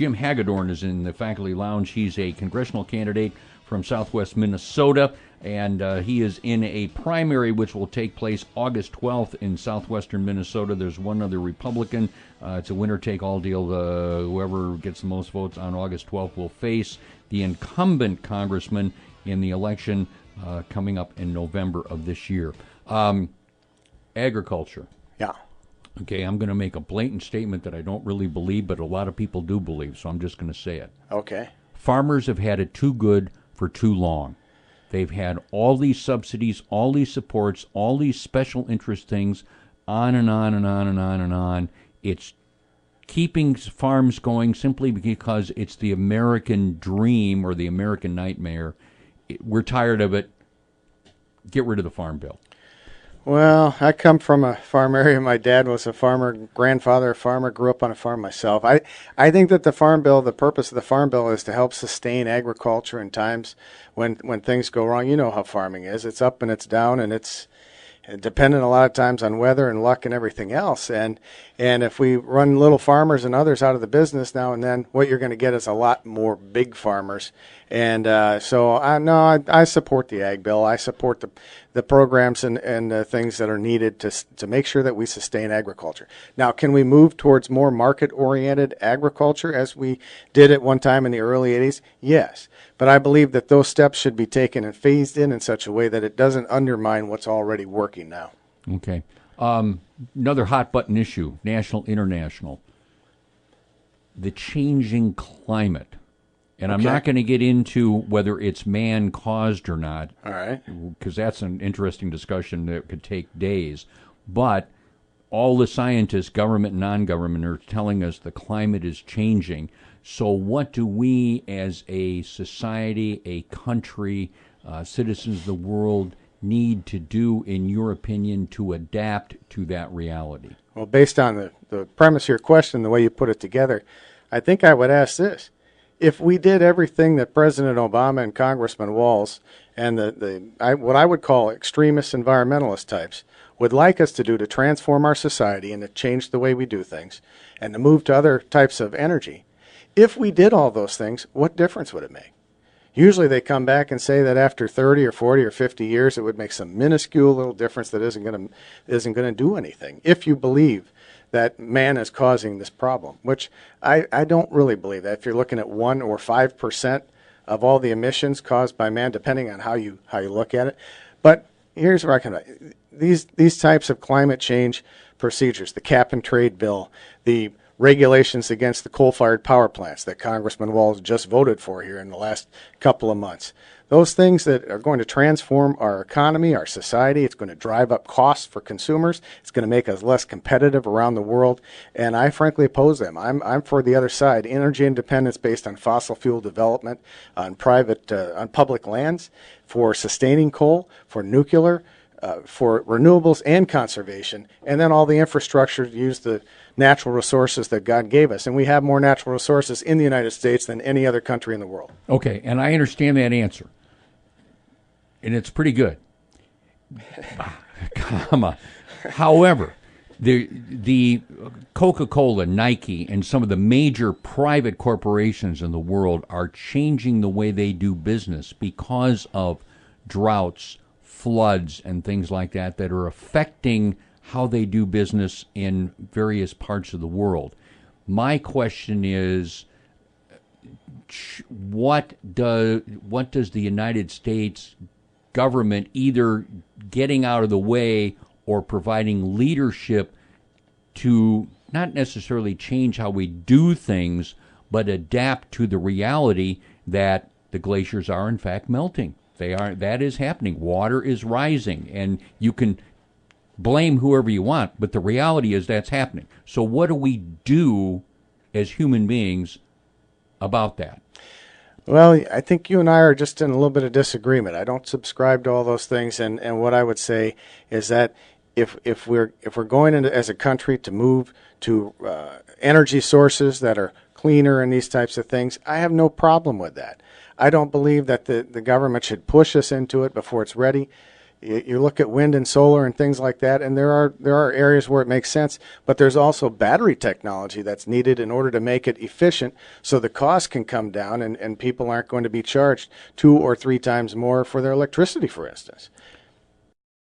Jim Hagedorn is in the faculty lounge. He's a congressional candidate from southwest Minnesota, and he is in a primary which will take place August 12th in southwestern Minnesota. There's one other Republican. It's a winner-take-all deal. Whoever gets the most votes on August 12th will face the incumbent congressman in the election coming up in November of this year. Agriculture. Yeah. Okay, I'm going to make a blatant statement that I don't really believe, but a lot of people do believe, so I'm just going to say it. Okay. Farmers have had it too good for too long. They've had all these subsidies, all these supports, all these special interest things, on and on and on and on and on. It's keeping farms going simply because it's the American dream or the American nightmare. We're tired of it. Get rid of the Farm Bill. Well, I come from a farm area. My dad was a farmer, grandfather a farmer, grew up on a farm myself. I think that the Farm Bill, the purpose of the Farm Bill is to help sustain agriculture in times when things go wrong. You know how farming is. It's up and it's down, and it's dependent a lot of times on weather and luck and everything else. And if we run little farmers and others out of the business now and then, what you're going to get is a lot more big farmers. And so I support the Ag Bill. I support the programs and things that are needed to make sure that we sustain agriculture. Now, can we move towards more market-oriented agriculture as we did at one time in the early 80s? Yes. But I believe that those steps should be taken and phased in such a way that it doesn't undermine what's already working now. Okay. Another hot-button issue, national, international. The changing climate. And I'm not going to get into whether it's man-caused or not. All right. Because that's an interesting discussion that could take days. But all the scientists, government and non-government, are telling us the climate is changing. So what do we as a society, a country, citizens of the world need to do, in your opinion, to adapt to that reality? Well, based on the premise of your question, the way you put it together, I think I would ask this. If we did everything that President Obama and Congressman Walz and what I would call extremist environmentalist types would like us to do to transform our society and to change the way we do things and to move to other types of energy, if we did all those things, what difference would it make? Usually they come back and say that after 30 or 40 or 50 years it would make some minuscule little difference that isn't going to do anything. If you believe that man is causing this problem, which I don't really believe that. If you're looking at 1 or 5% of all the emissions caused by man, depending on how you look at it. But here's where I come back. These types of climate change procedures, the cap and trade bill, the regulations against the coal-fired power plants that Congressman Walz just voted for here in the last couple of months. Those things that are going to transform our economy, our society. It's going to drive up costs for consumers. It's going to make us less competitive around the world. And I frankly oppose them. I'm for the other side. Energy independence based on fossil fuel development, on public lands, for sustaining coal, for nuclear, for renewables and conservation, and then all the infrastructure to use the natural resources that God gave us. And we have more natural resources in the United States than any other country in the world. Okay, and I understand that answer. And it's pretty good. However, the Coca-Cola, Nike, and some of the major private corporations in the world are changing the way they do business because of droughts, floods, and things like that are affecting how they do business in various parts of the world. My question is, what does the United States government, either getting out of the way or providing leadership to not necessarily change how we do things, but adapt to the reality that the glaciers are in fact melting? That is happening. Water is rising, and you can blame whoever you want, but the reality is that's happening. So what do we do as human beings about that? Well, I think you and I are just in a little bit of disagreement. I don't subscribe to all those things, and what I would say is that if we're going into, as a country, to move to energy sources that are cleaner and these types of things, I have no problem with that. I don't believe that the government should push us into it before it's ready. You look at wind and solar and things like that, and there are areas where it makes sense, but there's also battery technology that's needed in order to make it efficient so the cost can come down and people aren't going to be charged 2 or 3 times more for their electricity, for instance.